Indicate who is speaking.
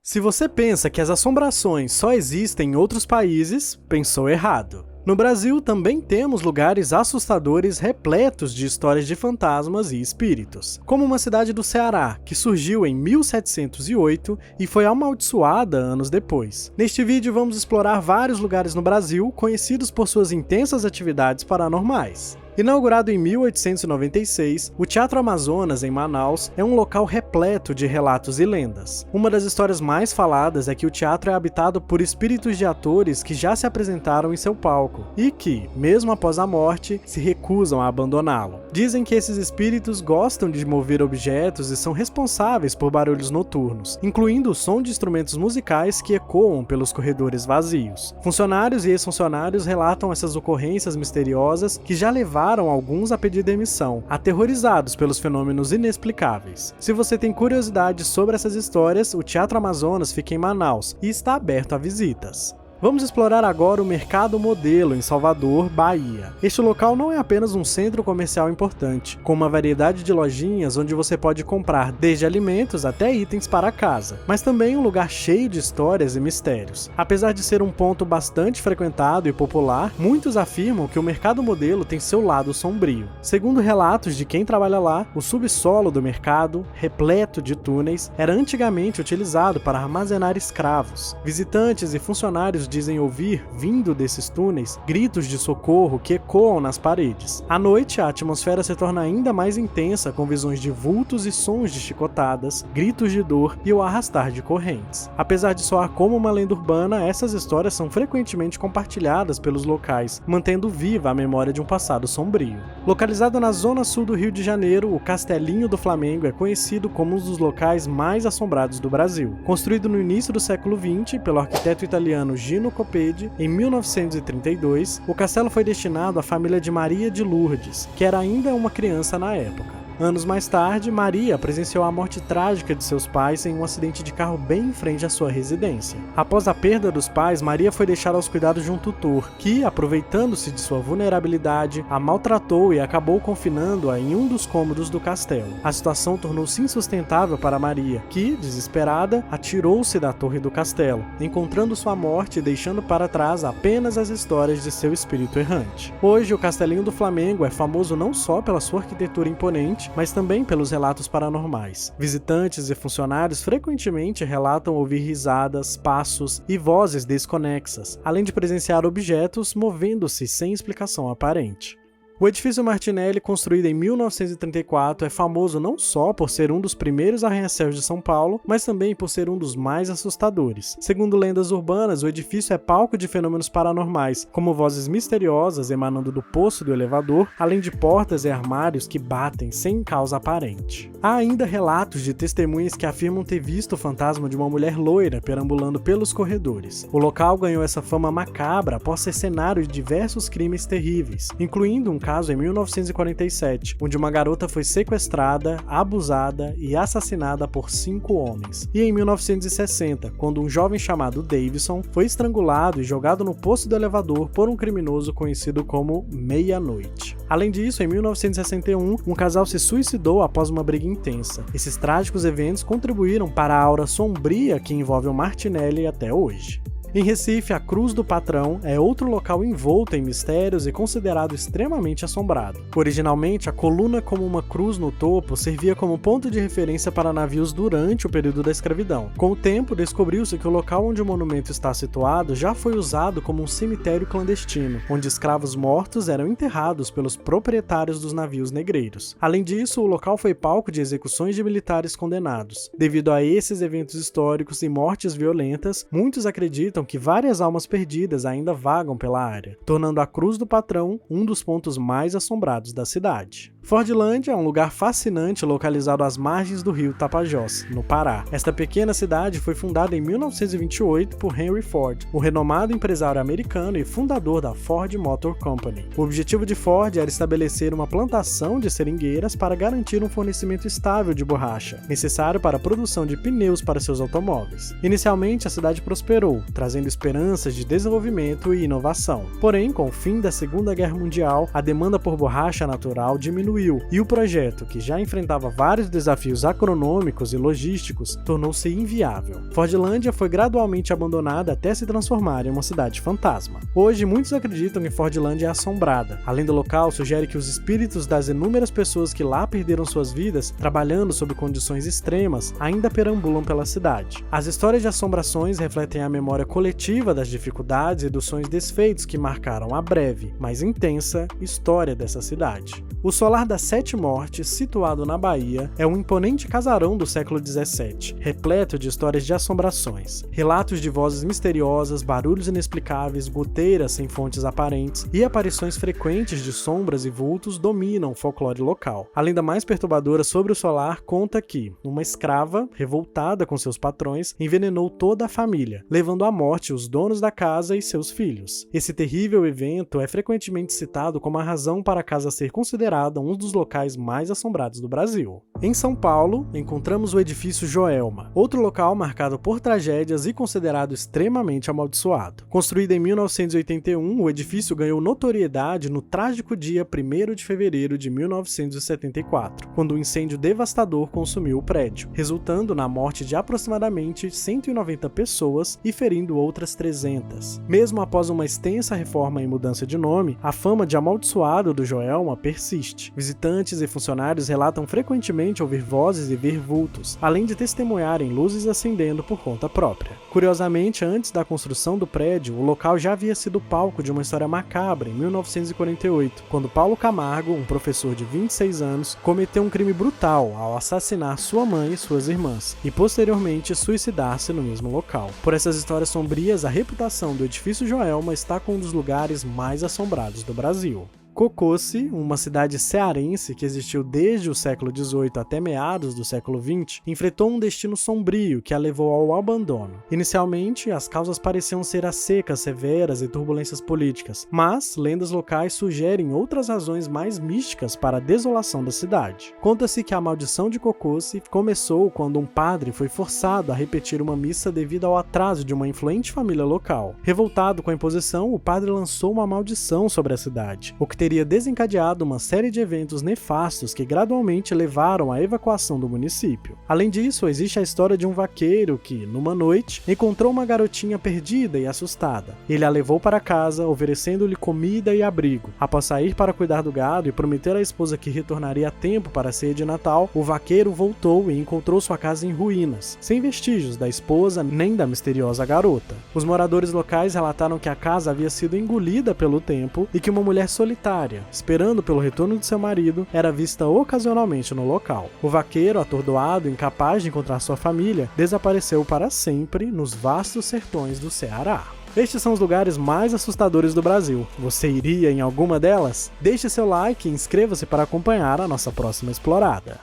Speaker 1: Se você pensa que as assombrações só existem em outros países, pensou errado. No Brasil também temos lugares assustadores repletos de histórias de fantasmas e espíritos, como uma cidade do Ceará, que surgiu em 1708 e foi amaldiçoada anos depois. Neste vídeo vamos explorar vários lugares no Brasil conhecidos por suas intensas atividades paranormais. Inaugurado em 1896, o Teatro Amazonas, em Manaus, é um local repleto de relatos e lendas. Uma das histórias mais faladas é que o teatro é habitado por espíritos de atores que já se apresentaram em seu palco e que, mesmo após a morte, se recusam a abandoná-lo. Dizem que esses espíritos gostam de mover objetos e são responsáveis por barulhos noturnos, incluindo o som de instrumentos musicais que ecoam pelos corredores vazios. Funcionários e ex-funcionários relatam essas ocorrências misteriosas que já levaram alguns a pedir demissão, aterrorizados pelos fenômenos inexplicáveis. Se você tem curiosidade sobre essas histórias, o Teatro Amazonas fica em Manaus e está aberto a visitas. Vamos explorar agora o Mercado Modelo, em Salvador, Bahia. Este local não é apenas um centro comercial importante, com uma variedade de lojinhas onde você pode comprar desde alimentos até itens para casa, mas também um lugar cheio de histórias e mistérios. Apesar de ser um ponto bastante frequentado e popular, muitos afirmam que o Mercado Modelo tem seu lado sombrio. Segundo relatos de quem trabalha lá, o subsolo do mercado, repleto de túneis, era antigamente utilizado para armazenar escravos. Visitantes e funcionários dizem ouvir, vindo desses túneis, gritos de socorro que ecoam nas paredes. À noite, a atmosfera se torna ainda mais intensa com visões de vultos e sons de chicotadas, gritos de dor e o arrastar de correntes. Apesar de soar como uma lenda urbana, essas histórias são frequentemente compartilhadas pelos locais, mantendo viva a memória de um passado sombrio. Localizado na zona sul do Rio de Janeiro, o Castelinho do Flamengo é conhecido como um dos locais mais assombrados do Brasil. Construído no início do século XX pelo arquiteto italiano Gino Coppetti, em 1932, o castelo foi destinado à família de Maria de Lourdes, que era ainda uma criança na época. Anos mais tarde, Maria presenciou a morte trágica de seus pais em um acidente de carro bem em frente à sua residência. Após a perda dos pais, Maria foi deixada aos cuidados de um tutor, que, aproveitando-se de sua vulnerabilidade, a maltratou e acabou confinando-a em um dos cômodos do castelo. A situação tornou-se insustentável para Maria, que, desesperada, atirou-se da torre do castelo, encontrando sua morte e deixando para trás apenas as histórias de seu espírito errante. Hoje, o Castelinho do Flamengo é famoso não só pela sua arquitetura imponente, mas também pelos relatos paranormais. Visitantes e funcionários frequentemente relatam ouvir risadas, passos e vozes desconexas, além de presenciar objetos movendo-se sem explicação aparente. O edifício Martinelli, construído em 1934, é famoso não só por ser um dos primeiros arranha-céus de São Paulo, mas também por ser um dos mais assustadores. Segundo lendas urbanas, o edifício é palco de fenômenos paranormais, como vozes misteriosas emanando do poço do elevador, além de portas e armários que batem sem causa aparente. Há ainda relatos de testemunhas que afirmam ter visto o fantasma de uma mulher loira perambulando pelos corredores. O local ganhou essa fama macabra após ser cenário de diversos crimes terríveis, incluindo um caso em 1947, onde uma garota foi sequestrada, abusada e assassinada por 5 homens. E em 1960, quando um jovem chamado Davidson foi estrangulado e jogado no poço do elevador por um criminoso conhecido como Meia-Noite. Além disso, em 1961, um casal se suicidou após uma briga intensa. Esses trágicos eventos contribuíram para a aura sombria que envolve o Martinelli até hoje. Em Recife, a Cruz do Patrão é outro local envolto em mistérios e considerado extremamente assombrado. Originalmente, a coluna como uma cruz no topo servia como ponto de referência para navios durante o período da escravidão. Com o tempo, descobriu-se que o local onde o monumento está situado já foi usado como um cemitério clandestino, onde escravos mortos eram enterrados pelos proprietários dos navios negreiros. Além disso, o local foi palco de execuções de militares condenados. Devido a esses eventos históricos e mortes violentas, muitos acreditam que várias almas perdidas ainda vagam pela área, tornando a Cruz do Patrão um dos pontos mais assombrados da cidade. Fordlândia é um lugar fascinante localizado às margens do rio Tapajós, no Pará. Esta pequena cidade foi fundada em 1928 por Henry Ford, um renomado empresário americano e fundador da Ford Motor Company. O objetivo de Ford era estabelecer uma plantação de seringueiras para garantir um fornecimento estável de borracha, necessário para a produção de pneus para seus automóveis. Inicialmente, a cidade prosperou, trazendo esperanças de desenvolvimento e inovação. Porém, com o fim da Segunda Guerra Mundial, a demanda por borracha natural diminuiu diminuiu e o projeto, que já enfrentava vários desafios agronômicos e logísticos, tornou-se inviável. Fordlândia foi gradualmente abandonada até se transformar em uma cidade fantasma. Hoje, muitos acreditam que Fordlândia é assombrada. Além do local, sugere que os espíritos das inúmeras pessoas que lá perderam suas vidas, trabalhando sob condições extremas, ainda perambulam pela cidade. As histórias de assombrações refletem a memória coletiva das dificuldades e dos sonhos desfeitos que marcaram a breve, mas intensa, história dessa cidade. O Solar das Sete Mortes, situado na Bahia, é um imponente casarão do século XVII, repleto de histórias de assombrações, relatos de vozes misteriosas, barulhos inexplicáveis, goteiras sem fontes aparentes e aparições frequentes de sombras e vultos dominam o folclore local. A lenda mais perturbadora sobre o solar conta que uma escrava, revoltada com seus patrões, envenenou toda a família, levando à morte os donos da casa e seus filhos. Esse terrível evento é frequentemente citado como a razão para a casa ser considerada um dos locais mais assombrados do Brasil. Em São Paulo, encontramos o edifício Joelma, outro local marcado por tragédias e considerado extremamente amaldiçoado. Construído em 1981, o edifício ganhou notoriedade no trágico dia 1º de fevereiro de 1974, quando um incêndio devastador consumiu o prédio, resultando na morte de aproximadamente 190 pessoas e ferindo outras 300. Mesmo após uma extensa reforma e mudança de nome, a fama de amaldiçoado do Joelma persiste. Visitantes e funcionários relatam frequentemente ouvir vozes e ver vultos, além de testemunharem luzes acendendo por conta própria. Curiosamente, antes da construção do prédio, o local já havia sido palco de uma história macabra em 1948, quando Paulo Camargo, um professor de 26 anos, cometeu um crime brutal ao assassinar sua mãe e suas irmãs, e posteriormente suicidar-se no mesmo local. Por essas histórias sombrias, a reputação do edifício Joelma está com um dos lugares mais assombrados do Brasil. Cocosse, uma cidade cearense que existiu desde o século XVIII até meados do século XX, enfrentou um destino sombrio que a levou ao abandono. Inicialmente, as causas pareciam ser as secas severas e turbulências políticas, mas lendas locais sugerem outras razões mais místicas para a desolação da cidade. Conta-se que a maldição de Cocosse começou quando um padre foi forçado a repetir uma missa devido ao atraso de uma influente família local. Revoltado com a imposição, o padre lançou uma maldição sobre a cidade, o que teria desencadeado uma série de eventos nefastos que gradualmente levaram à evacuação do município. Além disso, existe a história de um vaqueiro que, numa noite, encontrou uma garotinha perdida e assustada. Ele a levou para casa, oferecendo-lhe comida e abrigo. Após sair para cuidar do gado e prometer à esposa que retornaria a tempo para a ceia de Natal, o vaqueiro voltou e encontrou sua casa em ruínas, sem vestígios da esposa nem da misteriosa garota. Os moradores locais relataram que a casa havia sido engolida pelo tempo e que uma mulher solitária, esperando pelo retorno de seu marido, era vista ocasionalmente no local. O vaqueiro, atordoado e incapaz de encontrar sua família, desapareceu para sempre nos vastos sertões do Ceará. Estes são os lugares mais assustadores do Brasil. Você iria em alguma delas? Deixe seu like e inscreva-se para acompanhar a nossa próxima explorada.